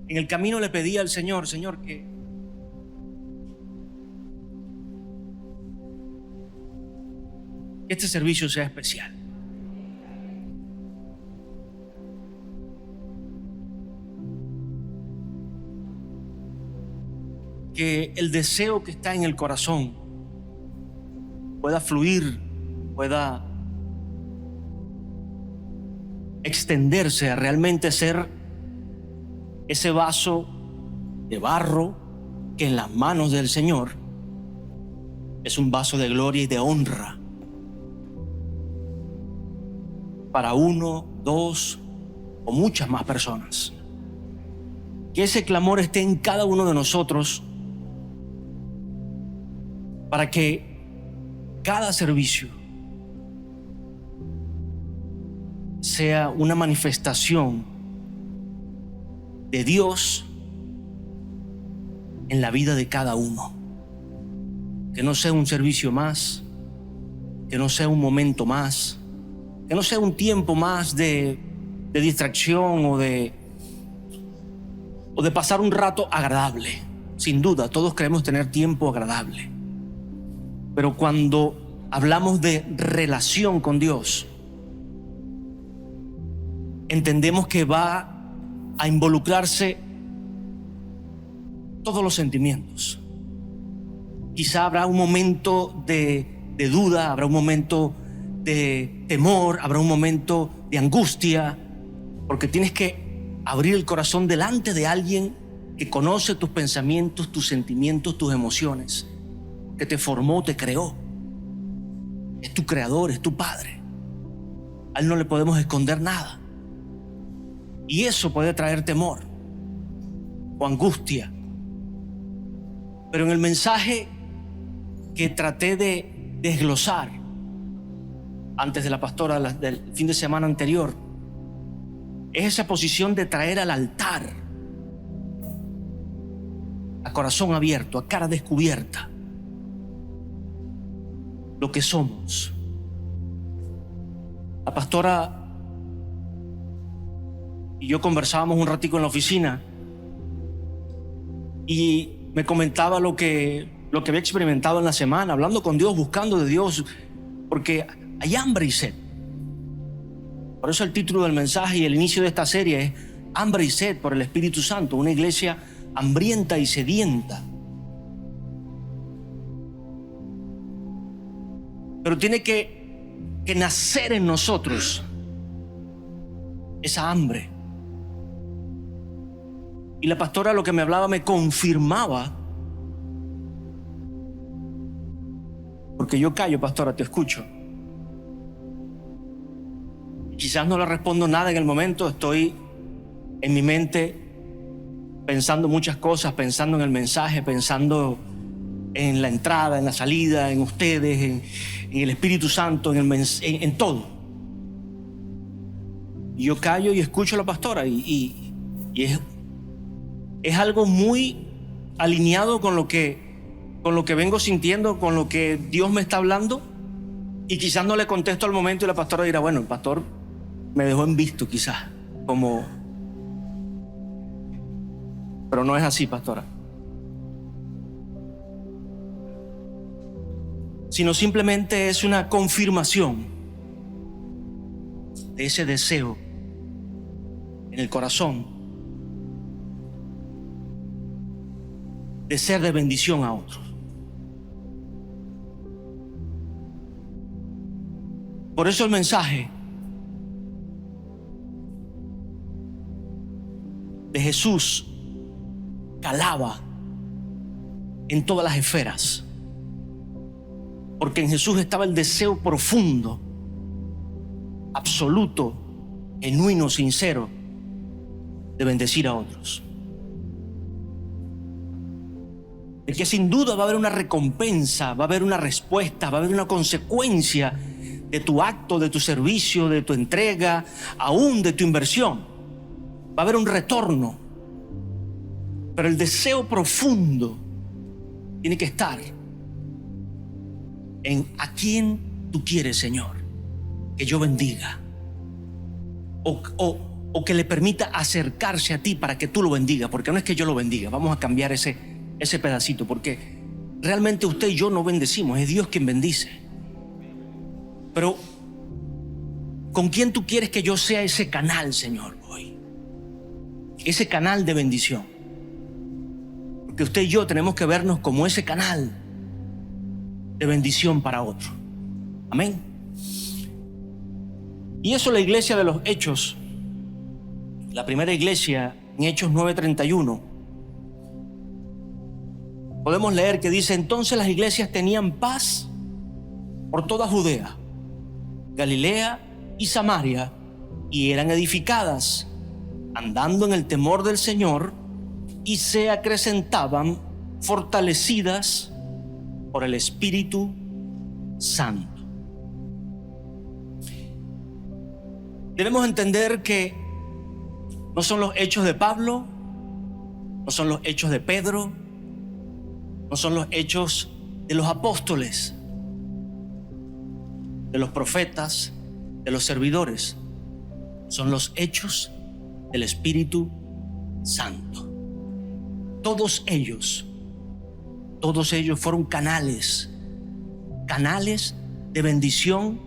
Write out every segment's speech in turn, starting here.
En el camino le pedí al Señor, Señor, que este servicio sea especial. Que el deseo que está en el corazón pueda fluir, pueda extenderse a realmente ser ese vaso de barro que en las manos del Señor es un vaso de gloria y de honra para uno, dos o muchas más personas. Que ese clamor esté en cada uno de nosotros para que cada servicio sea una manifestación de Dios en la vida de cada uno. Que no sea un servicio más, que no sea un momento más, que no sea un tiempo más de distracción o de pasar un rato agradable. Sin duda, todos queremos tener tiempo agradable. Pero cuando hablamos de relación con Dios, entendemos que va a involucrarse todos los sentimientos. Quizá habrá un momento de duda, habrá un momento de temor, habrá un momento de angustia, porque tienes que abrir el corazón delante de alguien que conoce tus pensamientos, tus sentimientos, tus emociones, que te formó, te creó. Es tu creador, es tu padre. A él no le podemos esconder nada. Y eso puede traer temor o angustia. Pero en el mensaje que traté de desglosar antes de la pastora del fin de semana anterior, es esa posición de traer al altar, a corazón abierto, a cara descubierta, lo que somos. La pastora y yo conversábamos un ratico en la oficina y me comentaba lo que había experimentado en la semana, hablando con Dios, buscando de Dios, porque hay hambre y sed. Por eso el título del mensaje y el inicio de esta serie es Hambre y sed por el Espíritu Santo, una iglesia hambrienta y sedienta. Pero tiene que nacer en nosotros esa hambre. Y la pastora lo que me hablaba me confirmaba, porque yo callo, pastora, te escucho. Quizás no le respondo nada en el momento, estoy en mi mente pensando muchas cosas, pensando en el mensaje, pensando en la entrada, en la salida, en ustedes, en el Espíritu Santo, en todo. Y yo callo y escucho a la pastora y es algo muy alineado con lo que vengo sintiendo, con lo que Dios me está hablando. Y quizás no le contesto al momento y la pastora dirá, bueno, el pastor me dejó en visto quizás, pero no es así, pastora. Sino simplemente es una confirmación de ese deseo en el corazón de ser de bendición a otros. Por eso el mensaje de Jesús calaba en todas las esferas, porque en Jesús estaba el deseo profundo, absoluto, genuino, sincero de bendecir a otros. De que sin duda va a haber una recompensa, va a haber una respuesta, va a haber una consecuencia de tu acto, de tu servicio, de tu entrega, aún de tu inversión. Va a haber un retorno. Pero el deseo profundo tiene que estar en a quién tú quieres, Señor, que yo bendiga. O o que le permita acercarse a ti para que tú lo bendigas, porque no es que yo lo bendiga, vamos a cambiar ese pedacito, porque realmente usted y yo no bendecimos, es Dios quien bendice. Pero ¿con quién tú quieres que yo sea ese canal, Señor, hoy? Ese canal de bendición. Porque usted y yo tenemos que vernos como ese canal de bendición para otro. Amén. Y eso la iglesia de los Hechos, la primera iglesia en Hechos 9:31, podemos leer que dice: entonces las iglesias tenían paz por toda Judea, Galilea y Samaria, y eran edificadas, andando en el temor del Señor, y se acrecentaban, fortalecidas por el Espíritu Santo. Debemos entender que no son los hechos de Pablo, no son los hechos de Pedro, no son los hechos de los apóstoles, de los profetas, de los servidores. Son los hechos del Espíritu Santo. Todos ellos fueron canales de bendición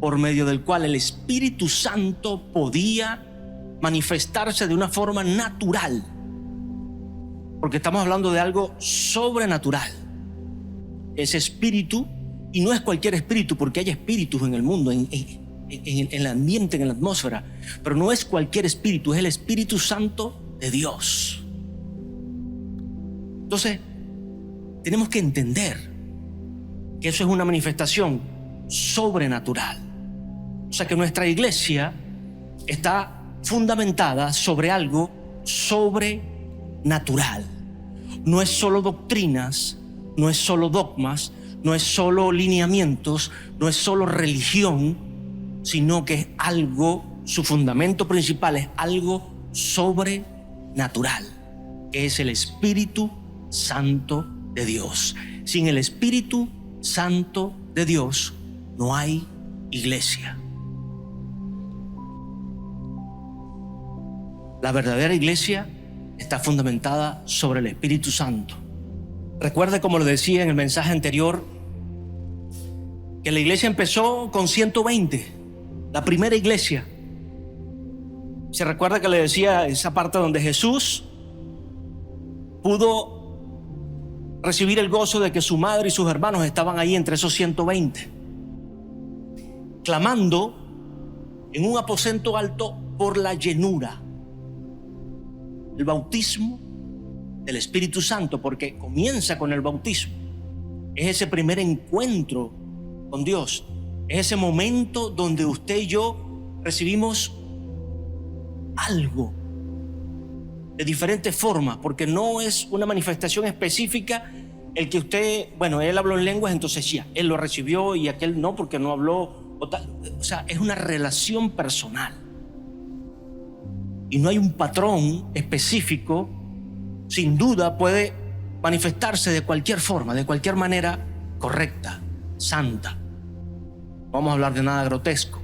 por medio del cual el Espíritu Santo podía manifestarse de una forma natural, porque estamos hablando de algo sobrenatural. Ese espíritu, y no es cualquier espíritu, porque hay espíritus en el mundo, en el ambiente, en la atmósfera, pero no es cualquier espíritu, es el Espíritu Santo de Dios. Entonces, tenemos que entender que eso es una manifestación sobrenatural. O sea, que nuestra iglesia está fundamentada sobre algo sobrenatural. No es solo doctrinas, no es solo dogmas, no es solo lineamientos, no es solo religión, sino que es algo, su fundamento principal es algo sobrenatural, que es el Espíritu Santo de Dios. Sin el Espíritu Santo de Dios no hay iglesia. La verdadera iglesia está fundamentada sobre el Espíritu Santo. Recuerde, como lo decía en el mensaje anterior, que la iglesia empezó con 120, la primera iglesia. Se recuerda que le decía esa parte donde Jesús pudo recibir el gozo de que su madre y sus hermanos estaban ahí entre esos 120, clamando en un aposento alto por la llenura, el bautismo del Espíritu Santo, porque comienza con el bautismo. Es ese primer encuentro con Dios, es ese momento donde usted y yo recibimos algo de diferentes formas, porque no es una manifestación específica el que usted, bueno, él habló en lenguas, entonces ya, él lo recibió y aquel no, porque no habló, o sea, es una relación personal. Y no hay un patrón específico. Sin duda puede manifestarse de cualquier forma, de cualquier manera correcta, santa. No vamos a hablar de nada grotesco,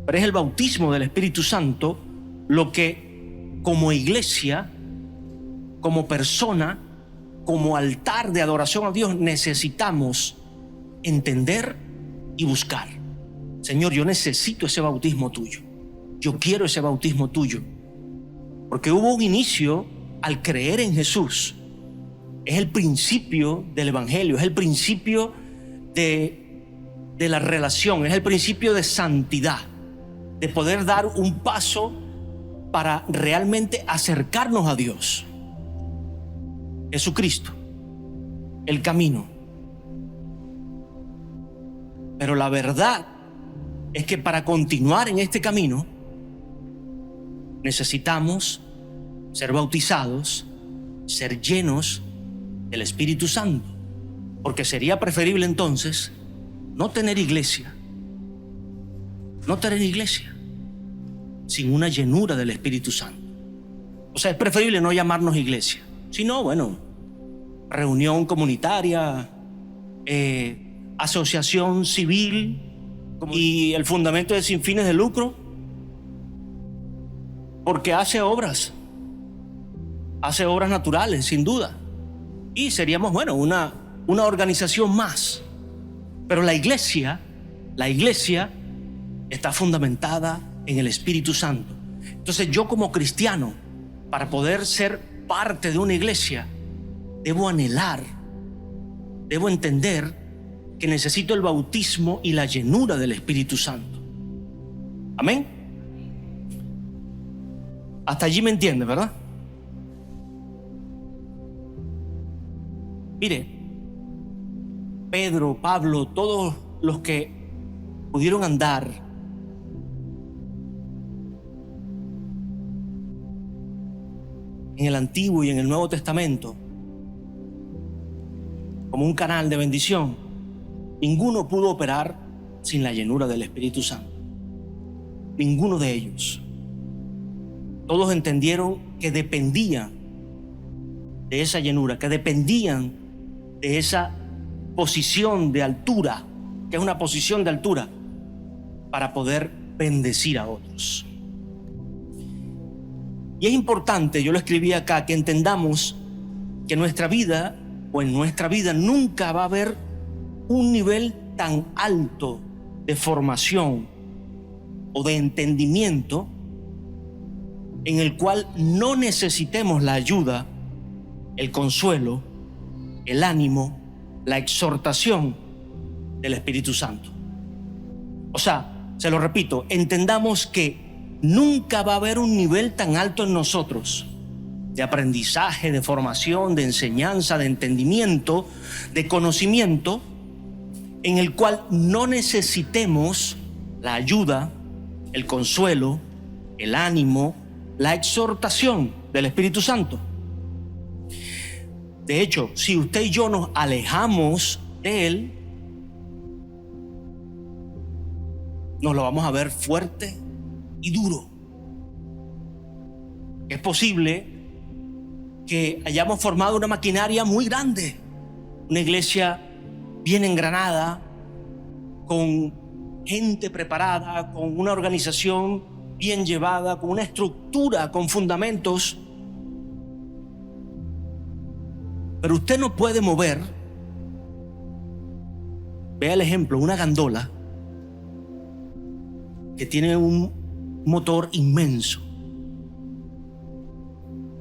pero es el bautismo del Espíritu Santo lo que como iglesia, como persona, como altar de adoración a Dios necesitamos entender y buscar. Señor, yo necesito ese bautismo tuyo. Yo quiero ese bautismo tuyo. Porque hubo un inicio al creer en Jesús. Es el principio del evangelio, es el principio de la relación, es el principio de santidad, de poder dar un paso para realmente acercarnos a Dios. Jesucristo, el camino. Pero la verdad es que para continuar en este camino necesitamos ser bautizados, ser llenos del Espíritu Santo, porque sería preferible entonces no tener iglesia sin una llenura del Espíritu Santo. O sea, es preferible no llamarnos iglesia, sino, bueno, reunión comunitaria, asociación civil, y el fundamento es sin fines de lucro. porque hace obras naturales, sin duda. Y seríamos, bueno, una organización más. Pero la iglesia está fundamentada en el Espíritu Santo. Entonces yo como cristiano, para poder ser parte de una iglesia, debo anhelar, debo entender que necesito el bautismo y la llenura del Espíritu Santo. Amén. Hasta allí me entiende, ¿verdad? Mire, Pedro, Pablo, todos los que pudieron andar en el Antiguo y en el Nuevo Testamento como un canal de bendición, ninguno pudo operar sin la llenura del Espíritu Santo. Ninguno de ellos. Todos entendieron que dependían de esa llenura, que dependían de esa posición de altura, que es una posición de altura, para poder bendecir a otros. Y es importante, yo lo escribí acá, que entendamos que en nuestra vida nunca va a haber un nivel tan alto de formación o de entendimiento en el cual no necesitemos la ayuda, el consuelo, el ánimo, la exhortación del Espíritu Santo. O sea, se lo repito, entendamos que nunca va a haber un nivel tan alto en nosotros de aprendizaje, de formación, de enseñanza, de entendimiento, de conocimiento, en el cual no necesitemos la ayuda, el consuelo, el ánimo, la exhortación del Espíritu Santo. De hecho, si usted y yo nos alejamos de Él, nos lo vamos a ver fuerte y duro. Es posible que hayamos formado una maquinaria muy grande, una iglesia bien engranada, con gente preparada, con una organización bien llevada, con una estructura, con fundamentos. Pero usted no puede mover, vea el ejemplo, una gandola que tiene un motor inmenso,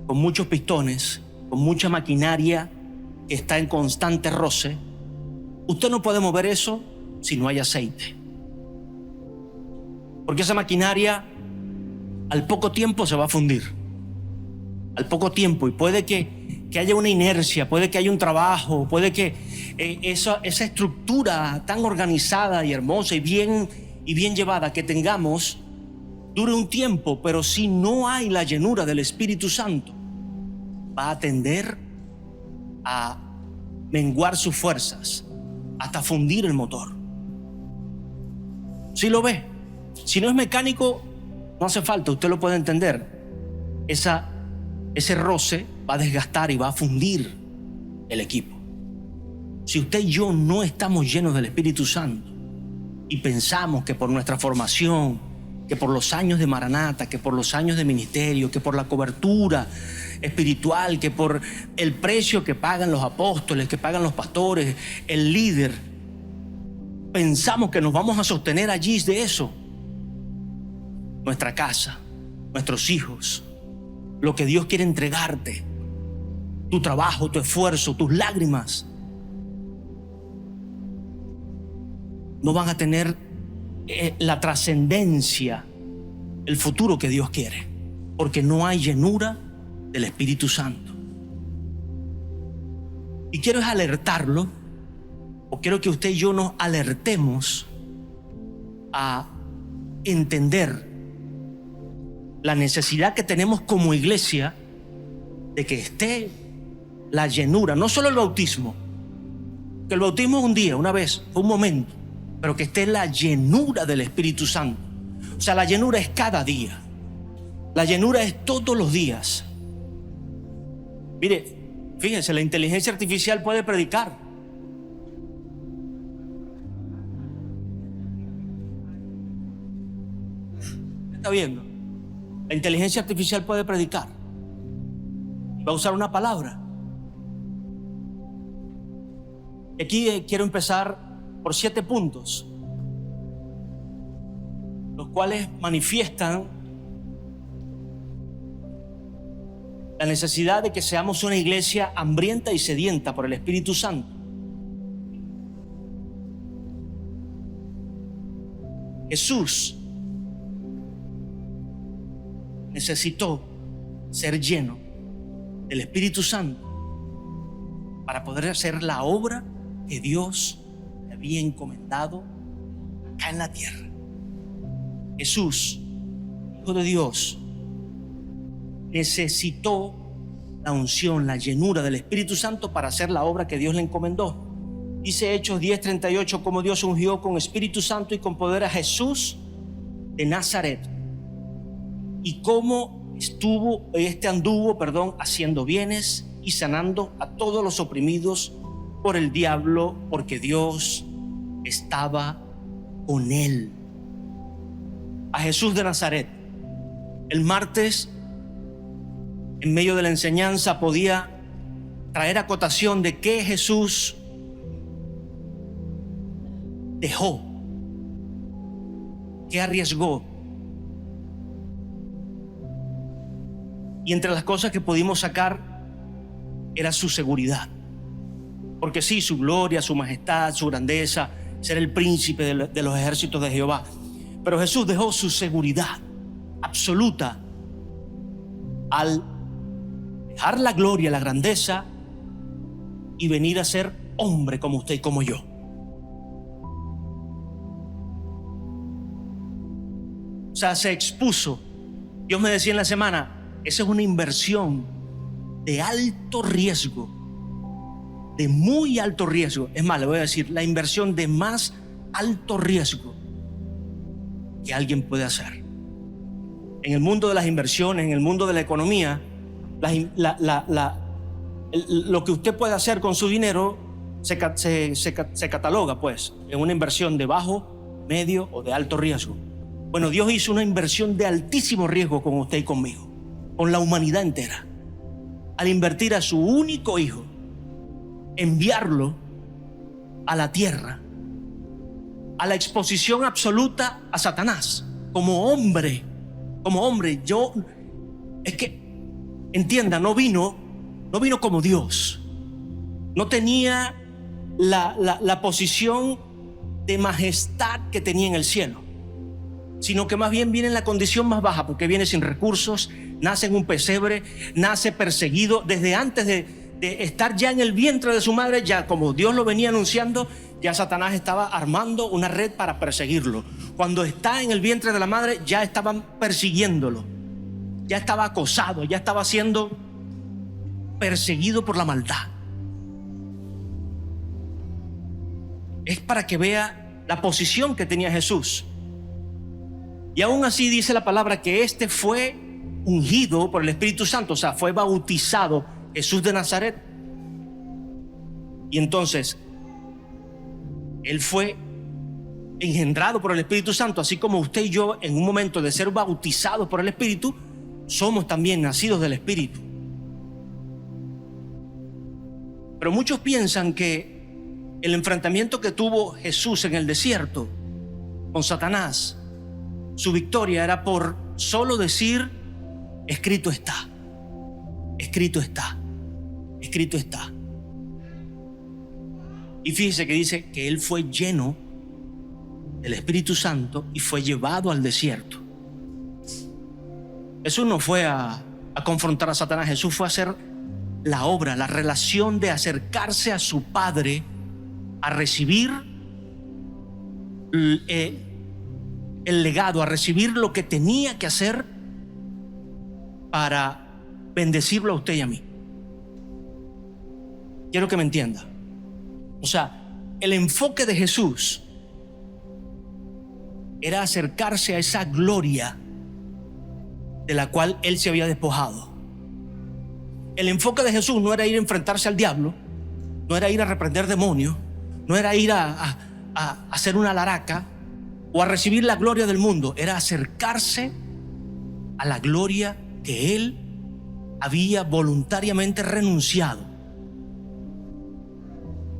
con muchos pistones, con mucha maquinaria que está en constante roce. Usted no puede mover eso si no hay aceite, porque esa maquinaria al poco tiempo se va a fundir, al poco tiempo, y puede que haya una inercia, puede que haya un trabajo, puede que esa estructura tan organizada y hermosa y bien llevada que tengamos dure un tiempo, pero si no hay la llenura del Espíritu Santo, va a tender a menguar sus fuerzas hasta fundir el motor. ¿Sí lo ve? Si no es mecánico, no hace falta, usted lo puede entender. Ese roce va a desgastar y va a fundir el equipo. Si usted y yo no estamos llenos del Espíritu Santo y pensamos que por nuestra formación, que por los años de Maranata, que por los años de ministerio, que por la cobertura espiritual, que por el precio que pagan los apóstoles, que pagan los pastores, el líder, pensamos que nos vamos a sostener allí de eso, nuestra casa, nuestros hijos, lo que Dios quiere entregarte, tu trabajo, tu esfuerzo, tus lágrimas, no van a tener la trascendencia, el futuro que Dios quiere, porque no hay llenura del Espíritu Santo. Y quiero alertarlo, o quiero que usted y yo nos alertemos a entender la necesidad que tenemos como iglesia de que esté la llenura, no solo el bautismo, que el bautismo es un día, una vez, fue un momento, pero que esté la llenura del Espíritu Santo. O sea, la llenura es cada día, la llenura es todos los días. Mire, fíjense, la inteligencia artificial puede predicar. ¿Está viendo? La inteligencia artificial puede predicar. Va a usar una palabra. Y aquí quiero empezar por 7 puntos, los cuales manifiestan la necesidad de que seamos una iglesia hambrienta y sedienta por el Espíritu Santo. Jesús necesitó ser lleno del Espíritu Santo para poder hacer la obra que Dios le había encomendado acá en la tierra. Jesús, Hijo de Dios, necesitó la unción, la llenura del Espíritu Santo para hacer la obra que Dios le encomendó. Dice Hechos 10:38, como Dios ungió con Espíritu Santo y con poder a Jesús de Nazaret, y cómo anduvo haciendo bienes y sanando a todos los oprimidos por el diablo, porque Dios estaba con él. A Jesús de Nazaret, el martes, en medio de la enseñanza, podía traer acotación de qué Jesús dejó, qué arriesgó. Y entre las cosas que pudimos sacar era su seguridad. Porque sí, su gloria, su majestad, su grandeza, ser el príncipe de los ejércitos de Jehová. Pero Jesús dejó su seguridad absoluta al dejar la gloria, la grandeza y venir a ser hombre como usted y como yo. O sea, se expuso. Dios me decía en la semana, esa es una inversión de alto riesgo, de muy alto riesgo. Es más, le voy a decir, la inversión de más alto riesgo que alguien puede hacer. En el mundo de las inversiones, en el mundo de la economía, lo que usted puede hacer con su dinero se cataloga pues en una inversión de bajo, medio o de alto riesgo. Bueno, Dios hizo una inversión de altísimo riesgo con usted y conmigo, con la humanidad entera, al invertir a su único hijo, enviarlo a la tierra, a la exposición absoluta a Satanás, como hombre. Es que, entienda, no vino como Dios, no tenía la posición de majestad que tenía en el cielo, sino que más bien viene en la condición más baja, porque viene sin recursos, nace en un pesebre, nace perseguido. Desde antes de estar ya en el vientre de su madre, ya como Dios lo venía anunciando, ya Satanás estaba armando una red para perseguirlo. Cuando está en el vientre de la madre, ya estaban persiguiéndolo, ya estaba acosado, ya estaba siendo perseguido por la maldad. Es para que vea la posición que tenía Jesús. Y aún así dice la palabra que este fue ungido por el Espíritu Santo, o sea, fue bautizado Jesús de Nazaret. Y entonces él fue engendrado por el Espíritu Santo, así como usted y yo, en un momento de ser bautizados por el Espíritu, somos también nacidos del Espíritu. Pero muchos piensan que el enfrentamiento que tuvo Jesús en el desierto con Satanás, su victoria era por solo decir: escrito está, escrito está, escrito está. Y fíjese que dice que él fue lleno del Espíritu Santo y fue llevado al desierto. Jesús no fue a confrontar a Satanás. Jesús fue a hacer la obra, la relación de acercarse a su Padre, a recibir el legado, a recibir lo que tenía que hacer para bendecirlo a usted y a mí. Quiero que me entienda. O sea, el enfoque de Jesús era acercarse a esa gloria de la cual él se había despojado. El enfoque de Jesús no era ir a enfrentarse al diablo, no era ir a reprender demonios, no era ir a hacer una laraca o a recibir la gloria del mundo. Era acercarse a la gloria que él había voluntariamente renunciado,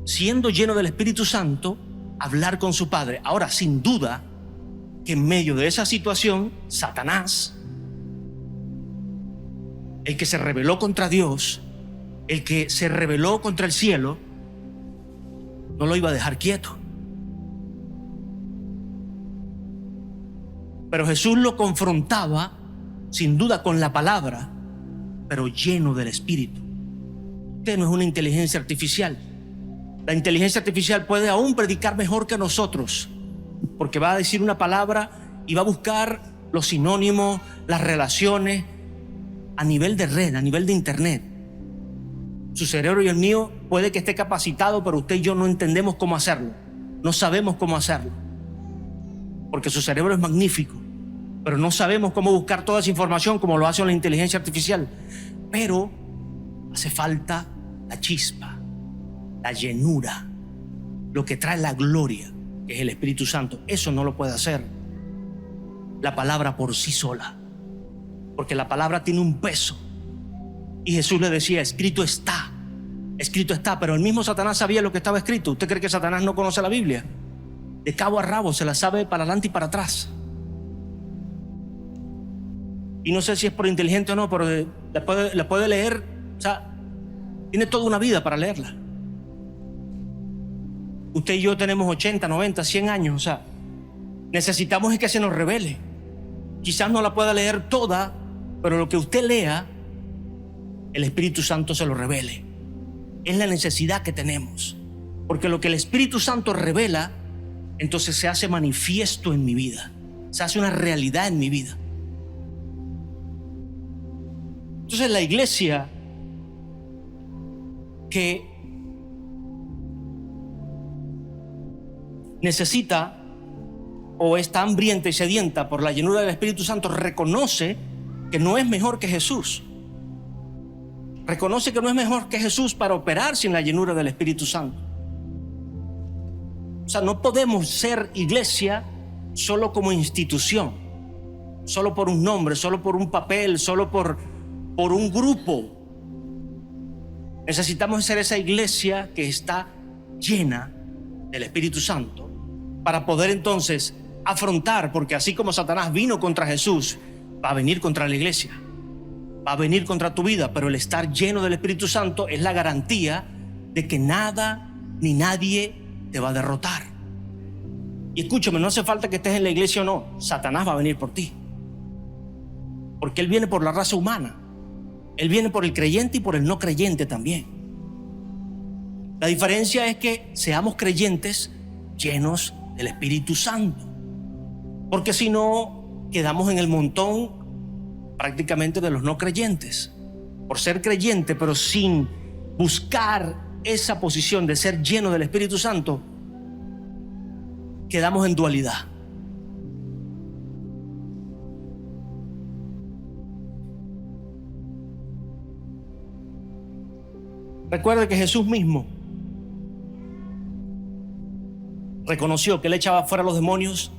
siendo lleno del Espíritu Santo, hablar con su Padre. Ahora, sin duda que en medio de esa situación, Satanás, el que se rebeló contra Dios, el que se rebeló contra el cielo, no lo iba a dejar quieto. Pero Jesús lo confrontaba, sin duda, con la palabra, pero lleno del Espíritu. Usted no es una inteligencia artificial. La inteligencia artificial puede aún predicar mejor que nosotros, porque va a decir una palabra y va a buscar los sinónimos, las relaciones a nivel de red, a nivel de internet. Su cerebro y el mío puede que esté capacitado, pero usted y yo no entendemos cómo hacerlo. No sabemos cómo hacerlo, porque su cerebro es magnífico, pero no sabemos cómo buscar toda esa información como lo hace la inteligencia artificial. Pero hace falta la chispa, la llenura, lo que trae la gloria, que es el Espíritu Santo. Eso no lo puede hacer la palabra por sí sola, porque la palabra tiene un peso. Y Jesús le decía, escrito está, pero el mismo Satanás sabía lo que estaba escrito. ¿Usted cree que Satanás no conoce la Biblia? De cabo a rabo, se la sabe para adelante y para atrás. Y no sé si es por inteligente o no, pero la puede leer. O sea, tiene toda una vida para leerla. Usted y yo tenemos 80, 90, 100 años. O sea, necesitamos es que se nos revele. Quizás no la pueda leer toda, pero lo que usted lea, el Espíritu Santo se lo revele. Es la necesidad que tenemos, porque lo que el Espíritu Santo revela, entonces se hace manifiesto en mi vida, se hace una realidad en mi vida. Entonces la iglesia que necesita o está hambrienta y sedienta por la llenura del Espíritu Santo reconoce que no es mejor que Jesús. Reconoce que no es mejor que Jesús para operar sin la llenura del Espíritu Santo. O sea, no podemos ser iglesia solo como institución, solo por un nombre, solo por un papel, solo por un grupo. Necesitamos ser esa iglesia que está llena del Espíritu Santo para poder entonces afrontar, porque así como Satanás vino contra Jesús, va a venir contra la iglesia, va a venir contra tu vida, pero el estar lleno del Espíritu Santo es la garantía de que nada ni nadie te va a derrotar. Y escúchame, no hace falta que estés en la iglesia o no, Satanás va a venir por ti, porque él viene por la raza humana, él viene por el creyente y por el no creyente también. La diferencia es que seamos creyentes llenos del Espíritu Santo, porque si no, quedamos en el montón prácticamente de los no creyentes, por ser creyente pero sin buscar esa posición de ser lleno del Espíritu Santo, quedamos en dualidad. Recuerde que Jesús mismo reconoció que él echaba fuera a los demonios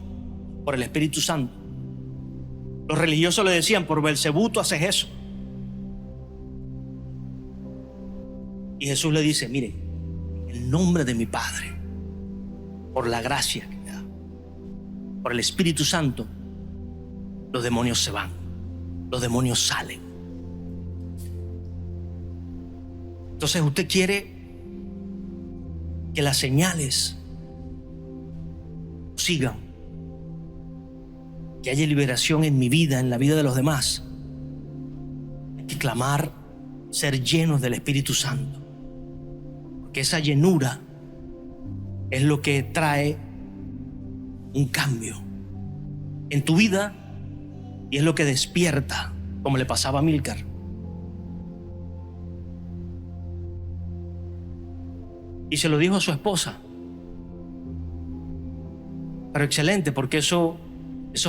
por el Espíritu Santo. Los religiosos le decían, por Belcebú tú haces eso. Y Jesús le dice, mire, en el nombre de mi Padre, por la gracia que me da, por el Espíritu Santo, los demonios se van, los demonios salen. Entonces usted quiere que las señales sigan, que haya liberación en mi vida, en la vida de los demás. Hay que clamar ser llenos del Espíritu Santo, porque esa llenura es lo que trae un cambio en tu vida y es lo que despierta, como le pasaba a Amílcar. Y se lo dijo a su esposa. Pero excelente, porque eso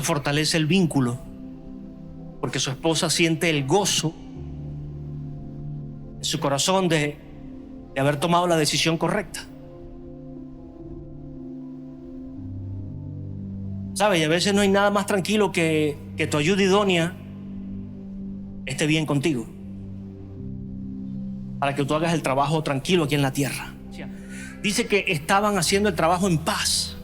fortalece el vínculo, porque su esposa siente el gozo en su corazón de haber tomado la decisión correcta. ¿Sabe? Y a veces no hay nada más tranquilo que tu ayuda idónea esté bien contigo, para que tú hagas el trabajo tranquilo aquí en la tierra. Dice que estaban haciendo el trabajo en paz.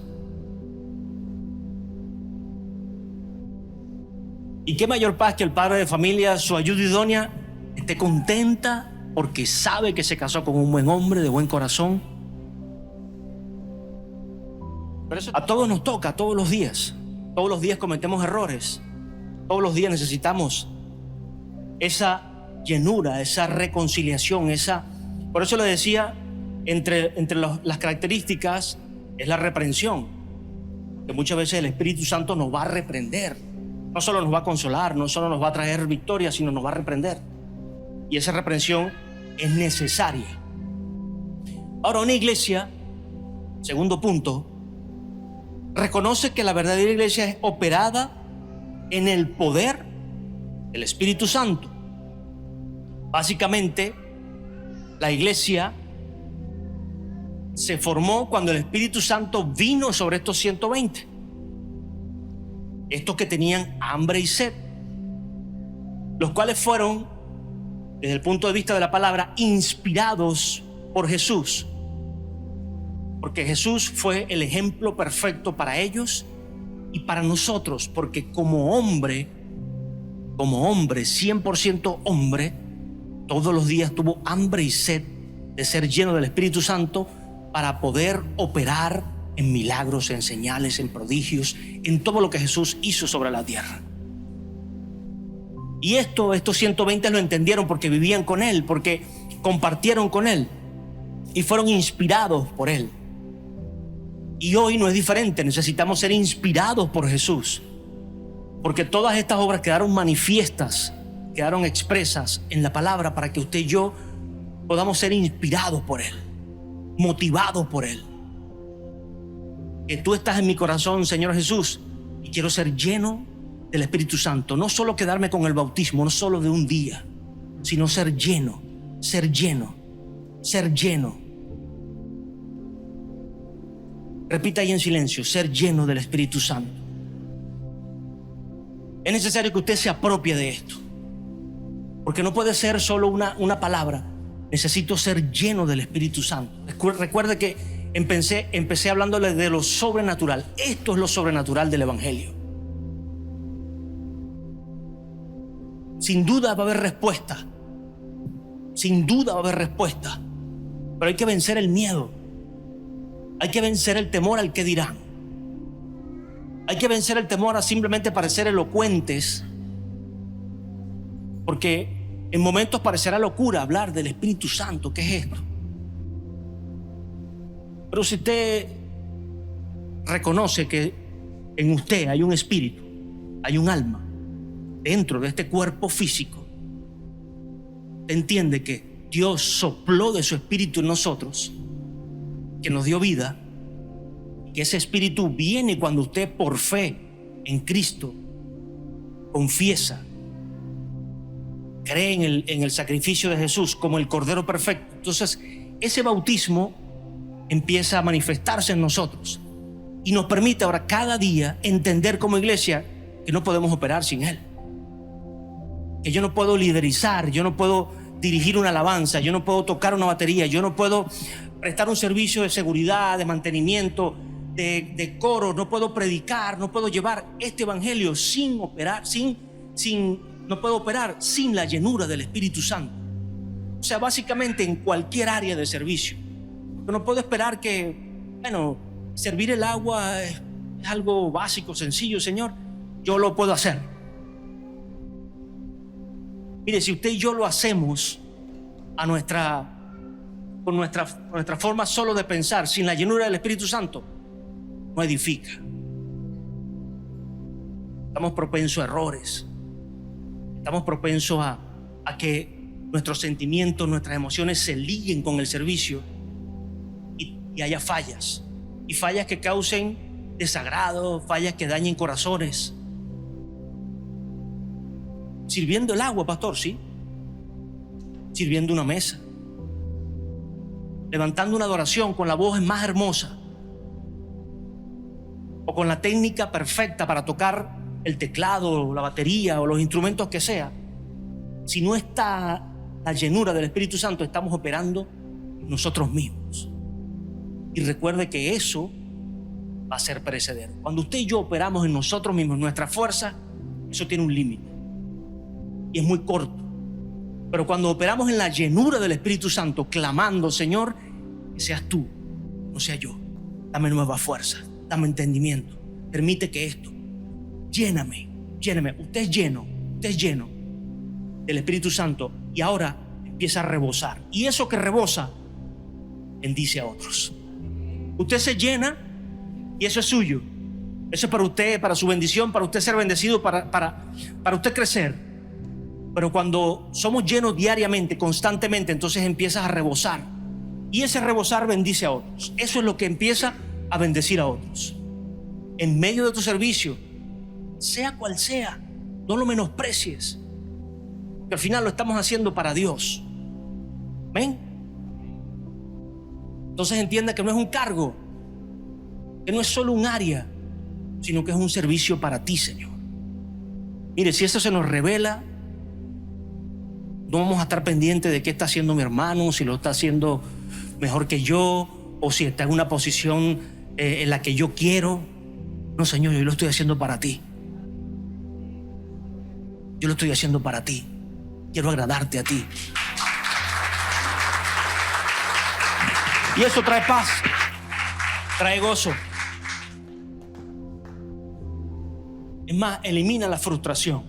¿Y qué mayor paz que el padre de familia, su ayuda idónea, esté contenta porque sabe que se casó con un buen hombre de buen corazón? Pero eso a todos nos toca, todos los días. Todos los días cometemos errores. Todos los días necesitamos esa llenura, esa reconciliación, Por eso le decía, entre las características es la reprensión. Que muchas veces el Espíritu Santo nos va a reprender. No solo nos va a consolar, no solo nos va a traer victoria, sino nos va a reprender. Y esa reprensión es necesaria. Ahora, una iglesia, segundo punto, reconoce que la verdadera iglesia es operada en el poder del Espíritu Santo. Básicamente, la iglesia se formó cuando el Espíritu Santo vino sobre estos 120. Estos que tenían hambre y sed, los cuales fueron, desde el punto de vista de la palabra, inspirados por Jesús. Porque Jesús fue el ejemplo perfecto para ellos y para nosotros, porque como hombre, 100% hombre, todos los días tuvo hambre y sed de ser lleno del Espíritu Santo para poder operar en milagros, en señales, en prodigios, en todo lo que Jesús hizo sobre la tierra. Y estos 120 lo entendieron porque vivían con Él, porque compartieron con Él y fueron inspirados por Él. Y hoy no es diferente, necesitamos ser inspirados por Jesús, porque todas estas obras quedaron manifiestas, quedaron expresas en la palabra para que usted y yo podamos ser inspirados por Él, motivados por Él. Que tú estás en mi corazón, Señor Jesús, y quiero ser lleno del Espíritu Santo. No solo quedarme con el bautismo, no solo de un día, sino ser lleno, ser lleno, ser lleno. Repita ahí en silencio, ser lleno del Espíritu Santo. Es necesario que usted se apropie de esto, porque no puede ser solo una palabra. Necesito ser lleno del Espíritu Santo. Recuerde que empecé hablándole de lo sobrenatural. Esto es lo sobrenatural del Evangelio. Sin duda va a haber respuesta. Sin duda va a haber respuesta. Pero hay que vencer el miedo. Hay que vencer el temor al que dirán. Hay que vencer el temor a simplemente parecer elocuentes. Porque en momentos parecerá locura hablar del Espíritu Santo. ¿Qué es esto? Pero si usted reconoce que en usted hay un espíritu, hay un alma dentro de este cuerpo físico, entiende que Dios sopló de su espíritu en nosotros, que nos dio vida, que ese espíritu viene cuando usted por fe en Cristo confiesa, cree en el sacrificio de Jesús como el Cordero perfecto. Entonces ese bautismo empieza a manifestarse en nosotros y nos permite ahora cada día entender como iglesia que no podemos operar sin Él, que yo no puedo liderizar, yo no puedo dirigir una alabanza, yo no puedo tocar una batería, yo no puedo prestar un servicio de seguridad, de mantenimiento, de coro, no puedo predicar, no puedo llevar este evangelio sin operar, no puedo operar sin la llenura del Espíritu Santo. O sea, básicamente en cualquier área de servicio. No puedo esperar que, servir el agua es algo básico, sencillo, Señor. Yo lo puedo hacer. Mire, si usted y yo lo hacemos con nuestra forma solo de pensar, sin la llenura del Espíritu Santo, no edifica. Estamos propensos a errores. Estamos propensos a que nuestros sentimientos, nuestras emociones se liguen con el servicio y haya fallas. Y fallas que causen desagrado, fallas que dañen corazones. Sirviendo el agua, pastor, sí. Sirviendo una mesa. Levantando una adoración con la voz más hermosa. O con la técnica perfecta para tocar el teclado, la batería o los instrumentos que sea. si no está la llenura del Espíritu Santo, estamos operando en nosotros mismos. Y recuerde que eso va a ser perecedero. Cuando usted y yo operamos en nosotros mismos, en nuestra fuerza, eso tiene un límite y es muy corto. Pero cuando operamos en la llenura del Espíritu Santo, clamando, Señor, que seas tú, no sea yo, dame nueva fuerza, dame entendimiento, permite que esto, lléname. Usted es lleno del Espíritu Santo y ahora empieza a rebosar. Y eso que rebosa, bendice a otros. Usted se llena y eso es suyo. Eso es para usted, para su bendición, para usted ser bendecido, para usted crecer. Pero cuando somos llenos diariamente, constantemente, entonces empiezas a rebosar. Y ese rebosar bendice a otros. Eso es lo que empieza a bendecir a otros. En medio de tu servicio, sea cual sea, no lo menosprecies. Que al final lo estamos haciendo para Dios. ¿Ven? Entonces entienda que no es un cargo, que no es solo un área, sino que es un servicio para ti, Señor. Mire, si eso se nos revela, no vamos a estar pendientes de qué está haciendo mi hermano, si lo está haciendo mejor que yo, o si está en una posición en la que yo quiero. No, Señor, yo lo estoy haciendo para ti. Yo lo estoy haciendo para ti. Quiero agradarte a ti. Y eso trae paz, trae gozo. Es más, elimina la frustración.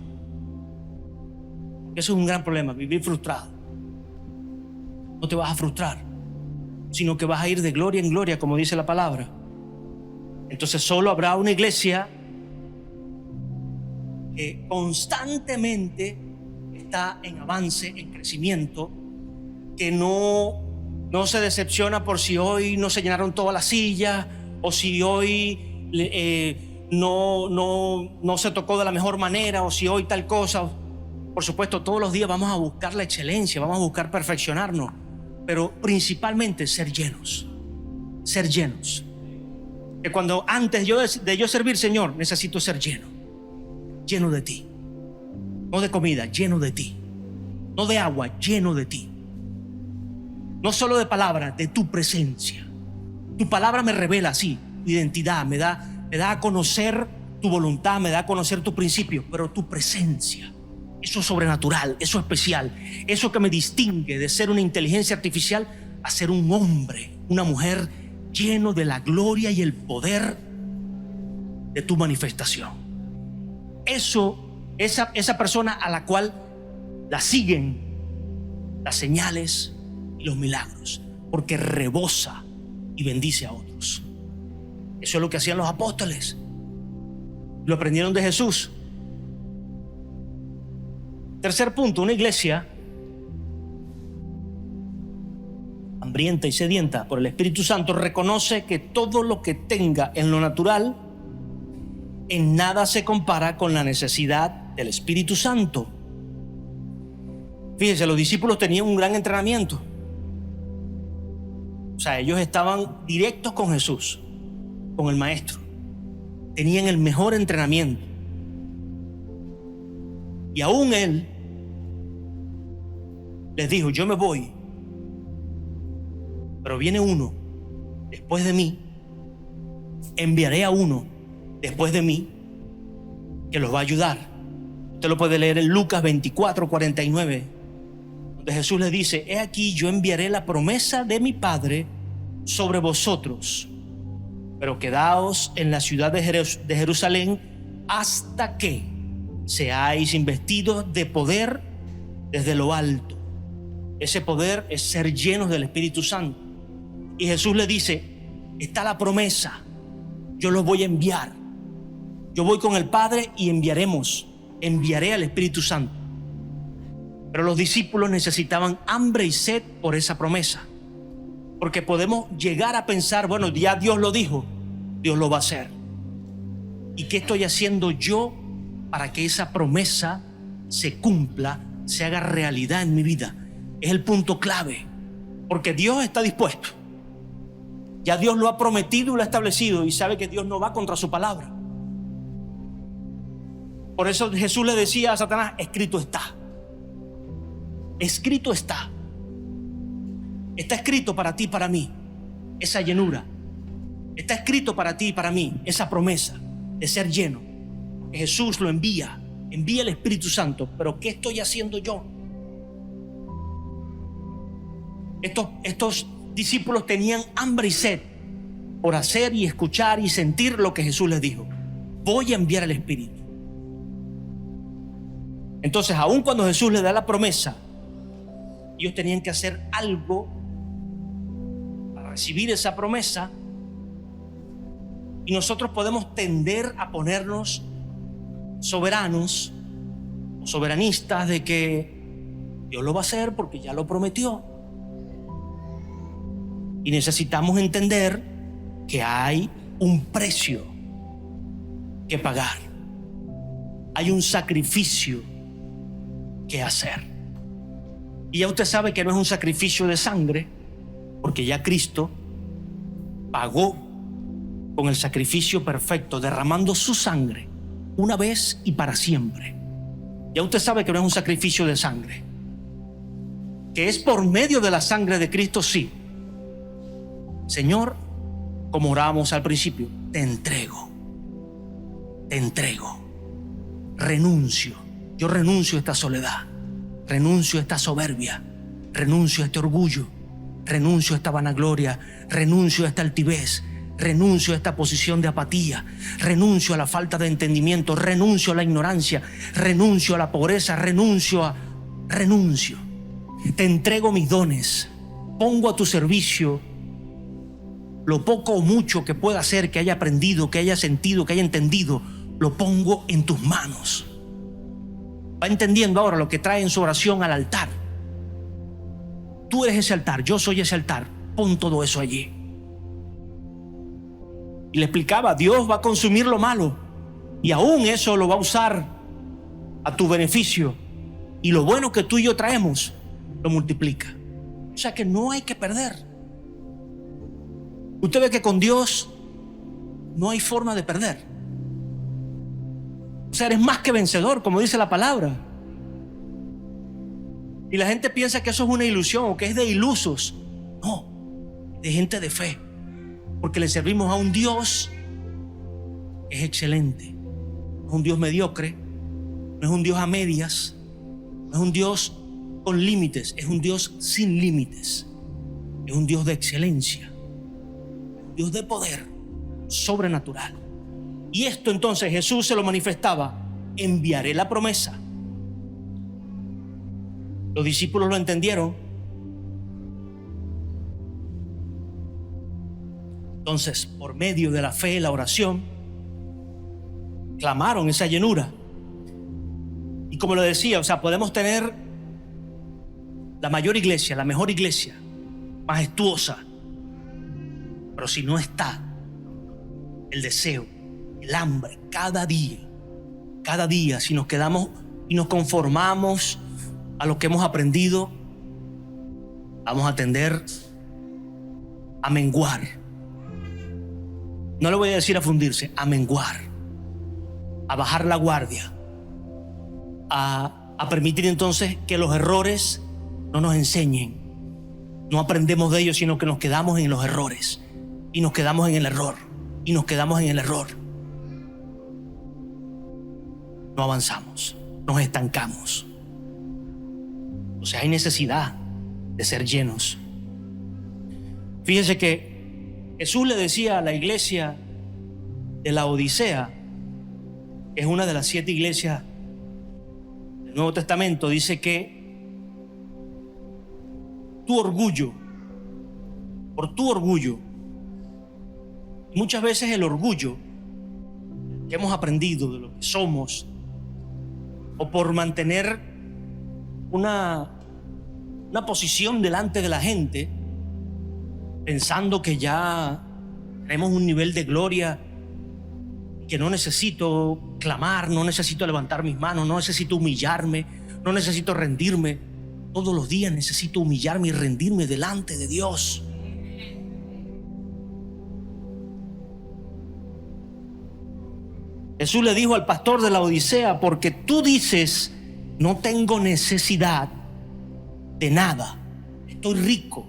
Eso es un gran problema, vivir frustrado. No te vas a frustrar, sino que vas a ir de gloria en gloria, como dice la palabra. Entonces solo habrá una iglesia que constantemente está en avance, en crecimiento, que no se decepciona por si hoy no se llenaron todas las sillas, o si hoy no se tocó de la mejor manera, o si hoy tal cosa. Por supuesto, todos los días vamos a buscar la excelencia, vamos a buscar perfeccionarnos, pero principalmente ser llenos. Ser llenos. Que cuando antes de yo servir, Señor, necesito ser lleno de ti. No de comida, lleno de ti. No de agua, lleno de ti. No solo de palabras, de tu presencia. Tu palabra me revela, sí, tu identidad, me da a conocer tu voluntad, me da a conocer tu principio, pero tu presencia, eso sobrenatural, eso especial, eso que me distingue de ser una inteligencia artificial a ser un hombre, una mujer lleno de la gloria y el poder de tu manifestación. Esa persona a la cual la siguen las señales y los milagros, porque rebosa y bendice a otros. Eso es lo que hacían los apóstoles. Lo aprendieron de Jesús. Tercer punto, una iglesia hambrienta y sedienta por el Espíritu Santo reconoce que todo lo que tenga en lo natural en nada se compara con la necesidad del Espíritu Santo. Fíjense, los discípulos tenían un gran entrenamiento. O sea, ellos estaban directos con Jesús, con el Maestro. Tenían el mejor entrenamiento. Y aún Él les dijo: yo me voy, pero viene uno después de mí, enviaré a uno después de mí que los va a ayudar. Usted lo puede leer en Lucas 24:49, donde Jesús les dice: he aquí, yo enviaré la promesa de mi Padre sobre vosotros, pero quedaos en la ciudad de Jerusalén hasta que seáis investidos de poder desde lo alto. Ese poder es ser llenos del Espíritu Santo. Y Jesús le dice: está la promesa, yo los voy a enviar. Yo voy con el Padre y enviaré al Espíritu Santo. Pero los discípulos necesitaban hambre y sed por esa promesa, porque podemos llegar a pensar: bueno, ya Dios lo dijo, Dios lo va a hacer. ¿Y qué estoy haciendo yo para que esa promesa se cumpla, se haga realidad en mi vida? Es el punto clave, porque Dios está dispuesto. Ya Dios lo ha prometido y lo ha establecido, y sabe que Dios no va contra su palabra. Por eso Jesús le decía a Satanás: escrito está. escrito está. Está escrito para ti y para mí esa llenura. Está escrito para ti y para mí esa promesa de ser lleno. Que Jesús lo envía el Espíritu Santo. Pero ¿qué estoy haciendo yo? Estos discípulos tenían hambre y sed por hacer y escuchar y sentir lo que Jesús les dijo. Voy a enviar el Espíritu. Entonces, aun cuando Jesús les da la promesa, ellos tenían que hacer algo para recibir esa promesa. Y nosotros podemos tender a ponernos soberanos o soberanistas de que Dios lo va a hacer porque ya lo prometió. Y necesitamos entender que hay un precio que pagar. Hay un sacrificio que hacer. Y ya usted sabe que no es un sacrificio de sangre, porque ya Cristo pagó con el sacrificio perfecto, derramando su sangre una vez y para siempre. Ya usted sabe que no es un sacrificio de sangre, que es por medio de la sangre de Cristo, sí. Señor, como orábamos al principio, te entrego, renuncio. Yo renuncio a esta soledad, renuncio a esta soberbia, renuncio a este orgullo, renuncio a esta vanagloria, renuncio a esta altivez, renuncio a esta posición de apatía, renuncio a la falta de entendimiento, renuncio a la ignorancia, renuncio a la pobreza, renuncio. Te entrego mis dones, pongo a tu servicio lo poco o mucho que pueda hacer, que haya aprendido, que haya sentido, que haya entendido, lo pongo en tus manos. Va entendiendo ahora lo que trae en su oración al altar. Tú eres ese altar, yo soy ese altar, pon todo eso allí. Y le explicaba, Dios va a consumir lo malo y aún eso lo va a usar a tu beneficio, y lo bueno que tú y yo traemos lo multiplica. O sea que no hay que perder. Usted ve que con Dios no hay forma de perder. O sea, eres más que vencedor, como dice la palabra. Y la gente piensa que eso es una ilusión o que es de ilusos. No, de gente de fe. Porque le servimos a un Dios que es excelente. No es un Dios mediocre, no es un Dios a medias, no es un Dios con límites, es un Dios sin límites. Es un Dios de excelencia, un Dios de poder sobrenatural. Y esto entonces Jesús se lo manifestaba: enviaré la promesa. Los discípulos lo entendieron. Entonces, por medio de la fe y la oración, clamaron esa llenura. Y como lo decía, o sea, podemos tener la mayor iglesia, la mejor iglesia, majestuosa, pero si no está el deseo, el hambre, cada día, si nos quedamos y nos conformamos a lo que hemos aprendido, vamos a tender a menguar. No le voy a decir a fundirse, a menguar, a bajar la guardia, a permitir entonces que los errores no nos enseñen. No aprendemos de ellos, sino que nos quedamos en los errores, y nos quedamos en el error, y nos quedamos en el error. No avanzamos, nos estancamos. O sea, hay necesidad de ser llenos. Fíjense que Jesús le decía a la iglesia de la Odisea, que es una de las 7 iglesias del Nuevo Testamento, dice que por tu orgullo, muchas veces el orgullo que hemos aprendido de lo que somos, o por mantener una posición delante de la gente, pensando que ya tenemos un nivel de gloria, que no necesito clamar, no necesito levantar mis manos, no necesito humillarme, no necesito rendirme. Todos los días necesito humillarme y rendirme delante de Dios. Jesús le dijo al pastor de la Odisea: porque tú dices, no tengo necesidad, de nada. Estoy rico,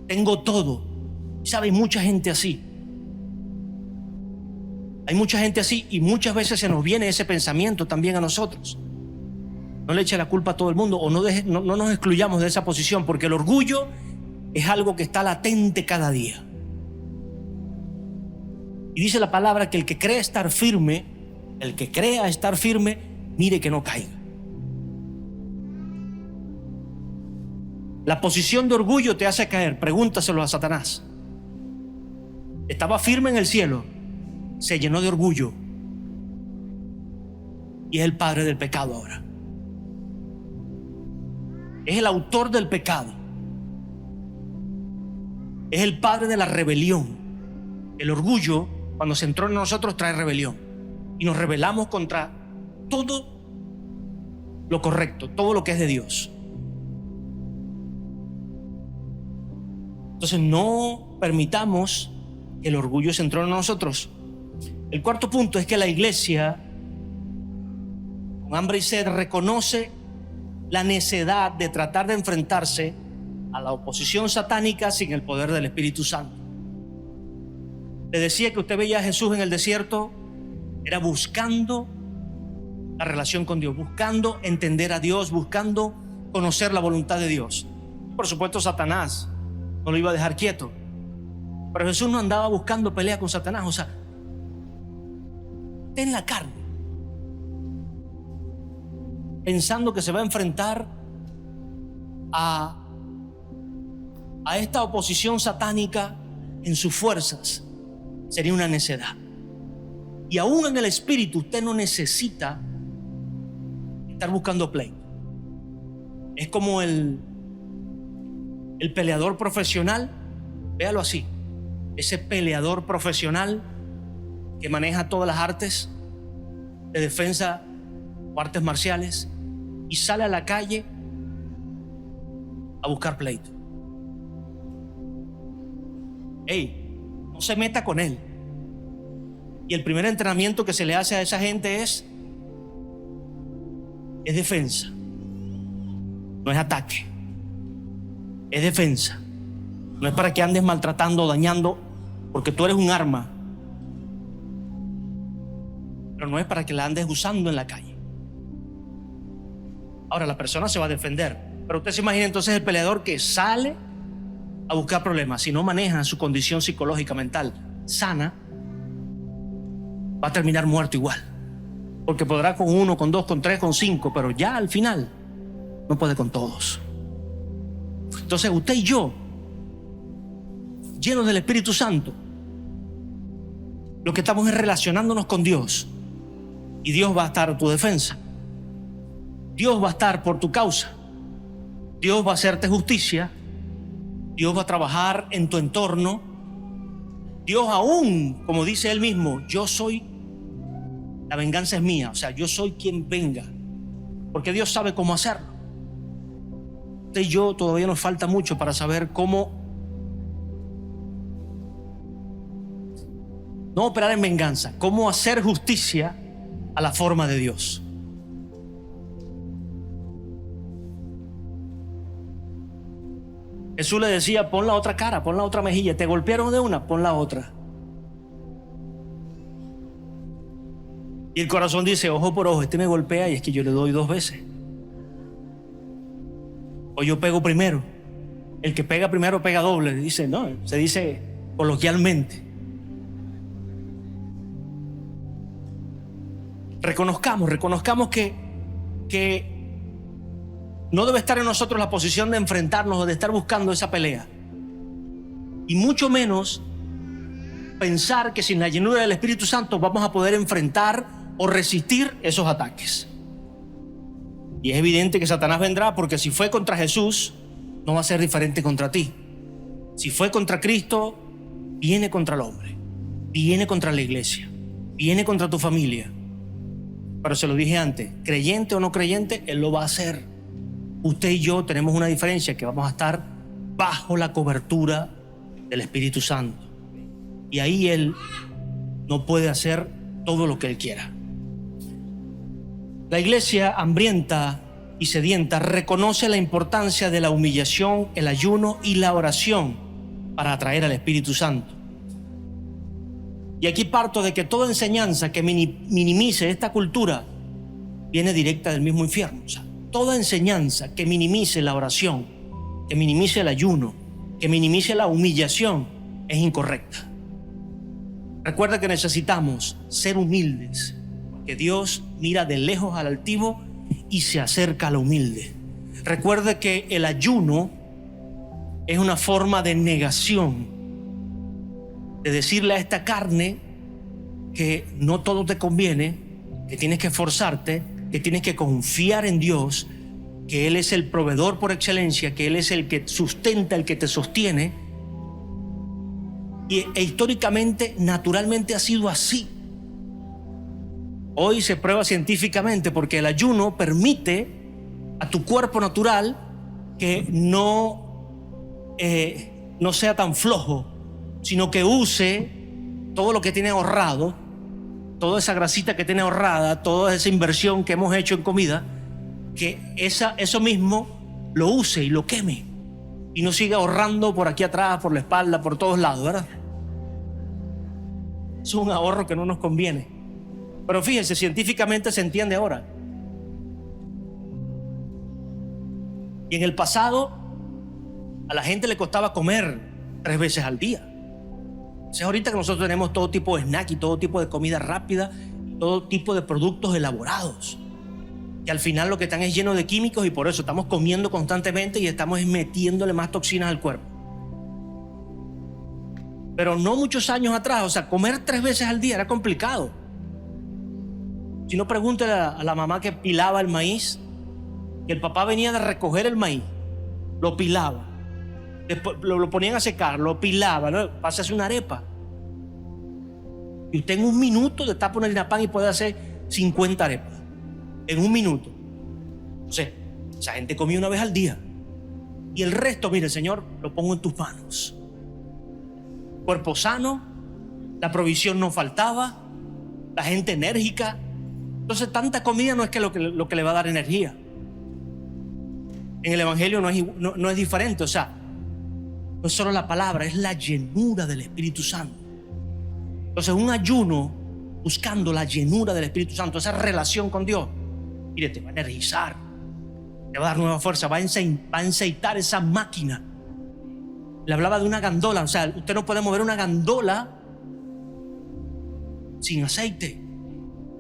tengo todo. ¿Sabe? Hay mucha gente así. Hay mucha gente así y muchas veces se nos viene ese pensamiento también a nosotros. No le eche la culpa a todo el mundo o no nos excluyamos de esa posición, porque el orgullo es algo que está latente cada día. Y dice la palabra que el que cree estar firme, el que crea estar firme, mire que no caiga. La posición de orgullo te hace caer. Pregúntaselo a Satanás. Estaba firme en el cielo, se llenó de orgullo y es el padre del pecado ahora. Es el autor del pecado. Es el padre de la rebelión. El orgullo, cuando se entró en nosotros, trae rebelión. Y nos rebelamos contra todo lo correcto, todo lo que es de Dios. Entonces no permitamos que el orgullo se entró en nosotros. El cuarto punto es que la iglesia, con hambre y sed, reconoce la necedad de tratar de enfrentarse a la oposición satánica sin el poder del Espíritu Santo. Le decía que usted veía a Jesús en el desierto, era buscando la relación con Dios, buscando entender a Dios, buscando conocer la voluntad de Dios. Por supuesto, Satanás no lo iba a dejar quieto, pero Jesús no andaba buscando pelea con Satanás. O sea, está en la carne, pensando que se va a enfrentar a esta oposición satánica en sus fuerzas. Sería una necedad. Y aún en el espíritu usted no necesita estar buscando pleito. Es como el peleador profesional, véalo así, ese peleador profesional que maneja todas las artes de defensa o artes marciales y sale a la calle a buscar pleito. No se meta con él. Y el primer entrenamiento que se le hace a esa gente es defensa, no es ataque, es defensa. No es para que andes maltratando o dañando, porque tú eres un arma, pero no es para que la andes usando en la calle. Ahora la persona se va a defender, pero usted se imagina entonces el peleador que sale a buscar problemas. Si no maneja su condición psicológica mental sana, va a terminar muerto igual, porque podrá con uno, con dos, con tres, con cinco, pero ya al final no puede con todos. Entonces usted y yo, llenos del Espíritu Santo, lo que estamos es relacionándonos con Dios, y Dios va a estar a tu defensa. Dios va a estar por tu causa. Dios va a hacerte justicia. Dios va a trabajar en tu entorno. Dios aún, como dice Él mismo, yo soy, la venganza es mía. O sea, yo soy quien venga, porque Dios sabe cómo hacerlo. Usted y yo todavía nos falta mucho para saber cómo no operar en venganza, cómo hacer justicia a la forma de Dios. Jesús le decía, pon la otra cara, pon la otra mejilla. Te golpearon de una, pon la otra. Y el corazón dice, ojo por ojo, este me golpea y es que yo le doy 2 veces. O yo pego primero. El que pega primero pega doble. Dice, no, se dice coloquialmente. Reconozcamos que no debe estar en nosotros la posición de enfrentarnos o de estar buscando esa pelea. Y mucho menos pensar que sin la llenura del Espíritu Santo vamos a poder enfrentar o resistir esos ataques. Y es evidente que Satanás vendrá, porque si fue contra Jesús, no va a ser diferente contra ti. Si fue contra Cristo, viene contra el hombre, viene contra la iglesia, viene contra tu familia. Pero se lo dije antes, creyente o no creyente, Él lo va a hacer. Usted y yo tenemos una diferencia, que vamos a estar bajo la cobertura del Espíritu Santo. Y ahí Él no puede hacer todo lo que Él quiera. La iglesia hambrienta y sedienta reconoce la importancia de la humillación, el ayuno y la oración para atraer al Espíritu Santo. Y aquí parto de que toda enseñanza que minimice esta cultura viene directa del mismo infierno. O sea, toda enseñanza que minimice la oración, que minimice el ayuno, que minimice la humillación, es incorrecta. Recuerda que necesitamos ser humildes, porque Dios mira de lejos al altivo y se acerca al humilde. Recuerda que el ayuno es una forma de negación, de decirle a esta carne que no todo te conviene, que tienes que esforzarte, que tienes que confiar en Dios, que Él es el proveedor por excelencia, que Él es el que sustenta, el que te sostiene. E históricamente, naturalmente ha sido así. Hoy se prueba científicamente porque el ayuno permite a tu cuerpo natural que no sea tan flojo, sino que use todo lo que tiene ahorrado, toda esa grasita que tiene ahorrada, toda esa inversión que hemos hecho en comida, que eso mismo lo use y lo queme y no siga ahorrando por aquí atrás, por la espalda, por todos lados, ¿verdad? Es un ahorro que no nos conviene. Pero fíjense, científicamente se entiende ahora. Y en el pasado a la gente le costaba comer 3 veces al día. Es ahorita que nosotros tenemos todo tipo de snack y todo tipo de comida rápida, todo tipo de productos elaborados, que al final lo que están es lleno de químicos, y por eso estamos comiendo constantemente y estamos metiéndole más toxinas al cuerpo. Pero no muchos años atrás, o sea, comer 3 veces al día era complicado. Si no, pregúntale a la mamá que pilaba el maíz, que el papá venía de recoger el maíz, lo pilaba, después lo ponían a secar, lo pilaba, ¿no? Pasa a hacer una arepa. Y usted en un minuto le tapa una harina pan y puede hacer 50 arepas. En un minuto. Entonces, esa gente comía una vez al día. Y el resto, mire, Señor, lo pongo en tus manos. Cuerpo sano, la provisión no faltaba, la gente enérgica. Entonces, tanta comida no es que lo que le va a dar energía. En el Evangelio no es diferente. O sea, no es solo la palabra, es la llenura del Espíritu Santo. Entonces, un ayuno buscando la llenura del Espíritu Santo, esa relación con Dios, mire, te va a energizar, te va a dar nueva fuerza, va a enceitar esa máquina. Le hablaba de una gandola. O sea, usted no puede mover una gandola sin aceite.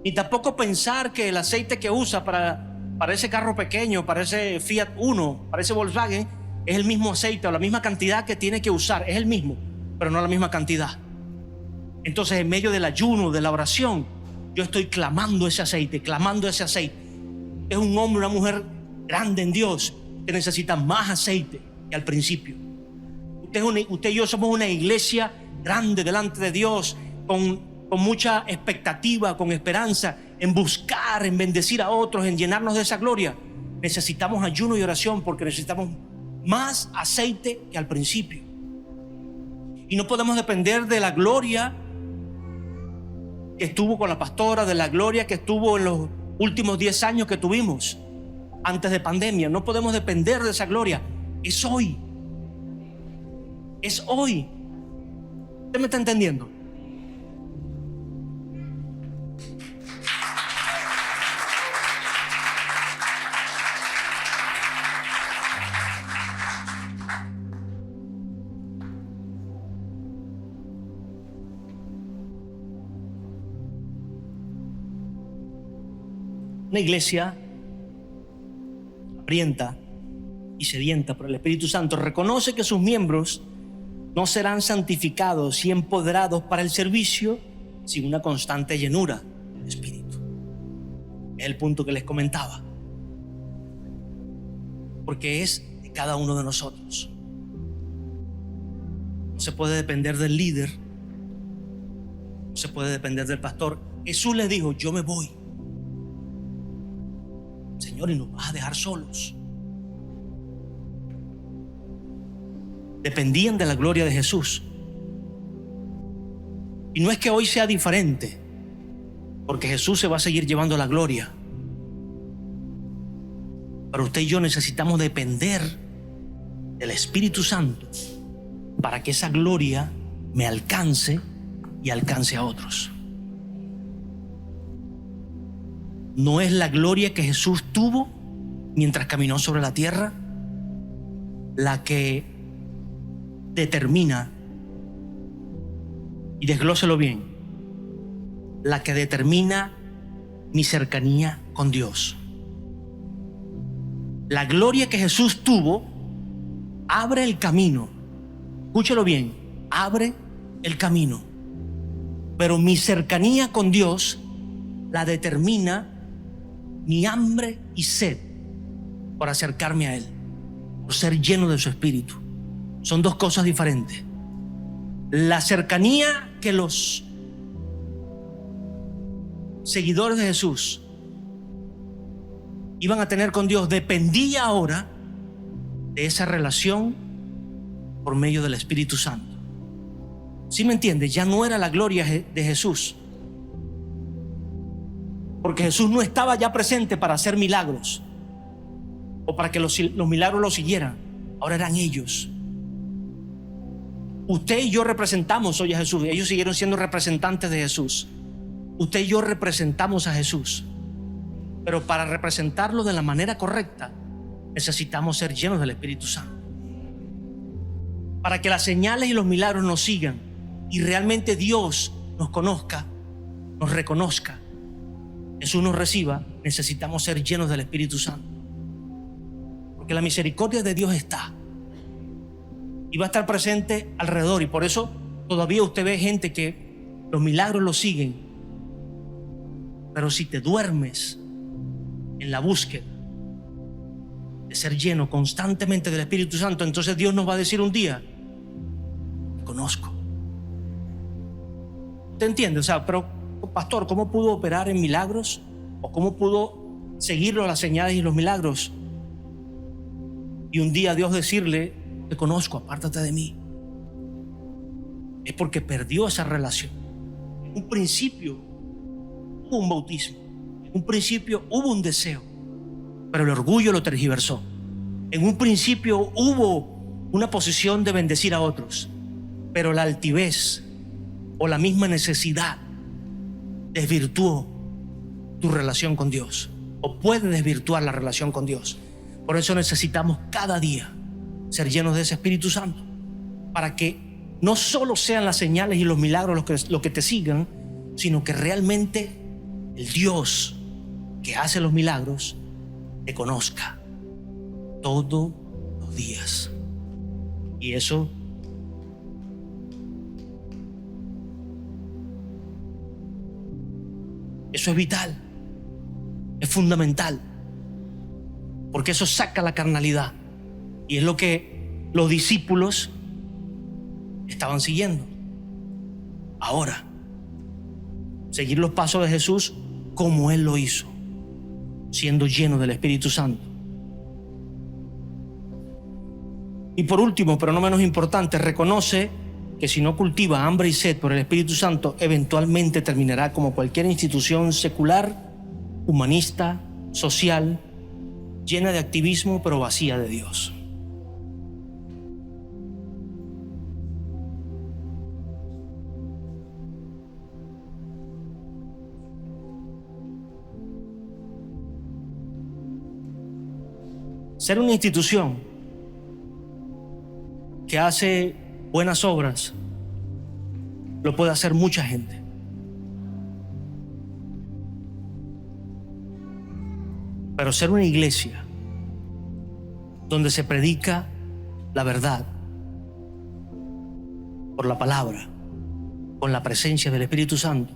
Ni tampoco pensar que el aceite que usa para ese carro pequeño, para ese Fiat Uno, para ese Volkswagen, es el mismo aceite o la misma cantidad que tiene que usar. Es el mismo, pero no la misma cantidad. Entonces, en medio del ayuno, de la oración, yo estoy clamando ese aceite, clamando ese aceite. Es un hombre, una mujer grande en Dios que necesita más aceite que al principio. Usted y yo somos una iglesia grande delante de Dios, con mucha expectativa, con esperanza en buscar, en bendecir a otros, en llenarnos de esa gloria. Necesitamos ayuno y oración porque necesitamos más aceite que al principio. Y no podemos depender de la gloria que estuvo con la pastora, de la gloria que estuvo en los últimos 10 años que tuvimos antes de pandemia. No podemos depender de esa gloria. Es hoy. Es hoy. ¿Usted me está entendiendo? Una iglesia hambrienta y sedienta por el Espíritu Santo reconoce que sus miembros no serán santificados y empoderados para el servicio sin una constante llenura del Espíritu. Es el punto que les comentaba. Porque es de cada uno de nosotros. No se puede depender del líder, no se puede depender del pastor. Jesús les dijo: yo me voy, Señor, y nos vas a dejar solos. Dependían de la gloria de Jesús. Y no es que hoy sea diferente, porque Jesús se va a seguir llevando la gloria. Pero usted y yo necesitamos depender del Espíritu Santo para que esa gloria me alcance y alcance a otros. ¿No es la gloria que Jesús tuvo mientras caminó sobre la tierra la que determina, y desglóselo bien, la que determina mi cercanía con Dios? La gloria que Jesús tuvo abre el camino. Escúchelo bien, abre el camino. Pero mi cercanía con Dios la determina mi hambre y sed por acercarme a Él, por ser lleno de su Espíritu. Son dos cosas diferentes. La cercanía que los seguidores de Jesús iban a tener con Dios dependía ahora de esa relación por medio del Espíritu Santo. ¿Sí me entiende? Ya no era la gloria de Jesús, porque Jesús no estaba ya presente para hacer milagros o para que los milagros lo siguieran. Ahora eran ellos. Usted y yo representamos hoy a Jesús. Ellos siguieron siendo representantes de Jesús. Usted y yo representamos a Jesús, pero para representarlo de la manera correcta necesitamos ser llenos del Espíritu Santo, para que las señales y los milagros nos sigan y realmente Dios nos conozca, nos reconozca, Jesús nos reciba. Necesitamos ser llenos del Espíritu Santo, porque la misericordia de Dios está y va a estar presente alrededor, y por eso todavía usted ve gente que los milagros los siguen. Pero si te duermes en la búsqueda de ser lleno constantemente del Espíritu Santo, entonces Dios nos va a decir un día: te conozco. ¿Te entiende? O sea, pero pastor, ¿cómo pudo operar en milagros? ¿O cómo pudo seguirlo las señales y los milagros? Y un día Dios decirle: te conozco, apártate de mí. Es porque perdió esa relación. En un principio hubo un bautismo, en un principio hubo un deseo, pero el orgullo lo tergiversó. En un principio hubo una posición de bendecir a otros, pero la altivez o la misma necesidad desvirtuó tu relación con Dios, o puede desvirtuar la relación con Dios. Por eso necesitamos cada día ser llenos de ese Espíritu Santo, para que no solo sean las señales y los milagros lo que te sigan, sino que realmente el Dios que hace los milagros te conozca todos los días. Y eso es vital, es fundamental, porque eso saca la carnalidad, y es lo que los discípulos estaban siguiendo. Ahora, seguir los pasos de Jesús como Él lo hizo, siendo lleno del Espíritu Santo. Y por último, pero no menos importante, reconoce que si no cultiva hambre y sed por el Espíritu Santo, eventualmente terminará como cualquier institución secular, humanista, social, llena de activismo, pero vacía de Dios. Ser una institución que hace buenas obras lo puede hacer mucha gente. Pero ser una iglesia donde se predica la verdad por la palabra, con la presencia del Espíritu Santo,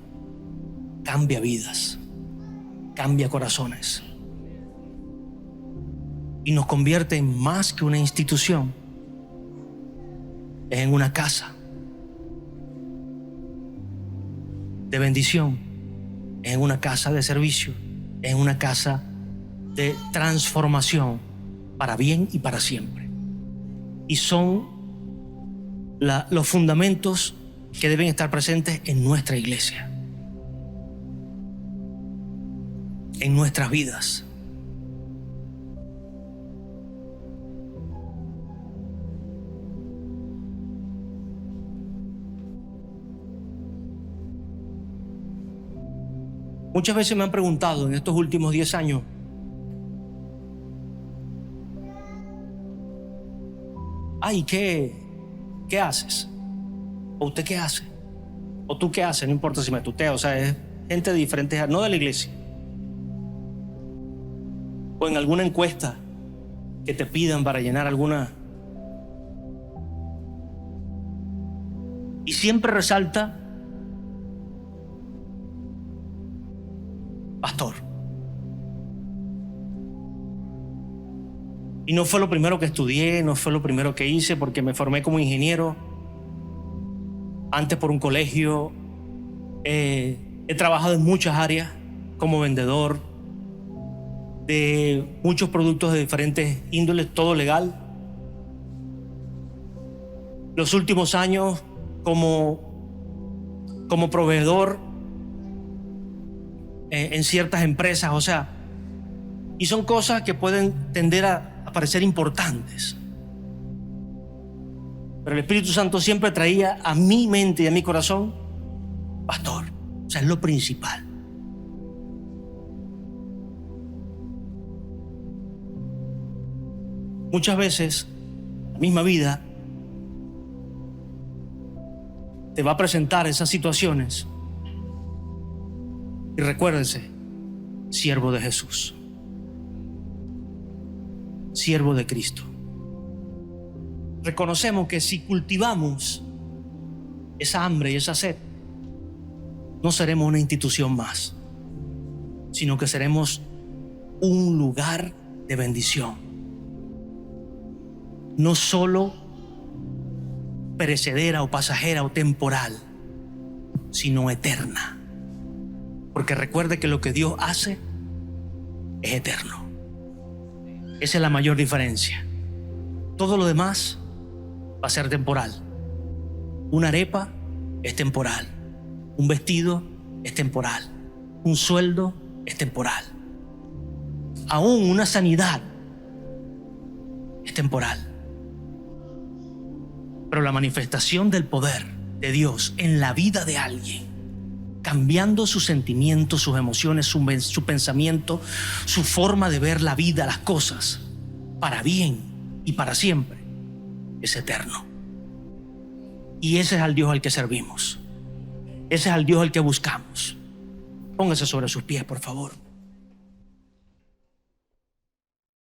cambia vidas, cambia corazones y nos convierte en más que una institución, en una casa de bendición, en una casa de servicio, en una casa de transformación para bien y para siempre. Y son los fundamentos que deben estar presentes en nuestra iglesia, en nuestras vidas. Muchas veces me han preguntado en estos últimos 10 años, ay, ¿qué haces? ¿O usted qué hace? ¿O tú qué haces? No importa si me tutea, o sea, es gente de diferentes, no de la iglesia. O en alguna encuesta que te pidan para llenar alguna. Y siempre resalta, pastor. Y no fue lo primero que estudié, no fue lo primero que hice, porque me formé como ingeniero, antes por un colegio. He trabajado en muchas áreas como vendedor de muchos productos de diferentes índoles, todo legal. Los últimos años como proveedor en ciertas empresas, o sea, y son cosas que pueden tender a parecer importantes. Pero el Espíritu Santo siempre traía a mi mente y a mi corazón, pastor, o sea, es lo principal. Muchas veces la misma vida te va a presentar esas situaciones. Y recuérdense, siervo de Jesús, siervo de Cristo. Reconocemos que si cultivamos esa hambre y esa sed, no seremos una institución más, sino que seremos un lugar de bendición. No solo perecedera o pasajera o temporal, sino eterna. Porque recuerde que lo que Dios hace es eterno. Esa es la mayor diferencia. Todo lo demás va a ser temporal. Una arepa es temporal. Un vestido es temporal. Un sueldo es temporal. Aún una sanidad es temporal. Pero la manifestación del poder de Dios en la vida de alguien, cambiando sus sentimientos, sus emociones, su pensamiento, su forma de ver la vida, las cosas, para bien y para siempre, es eterno. Y ese es al Dios al que servimos. Ese es al Dios al que buscamos. Póngase sobre sus pies, por favor.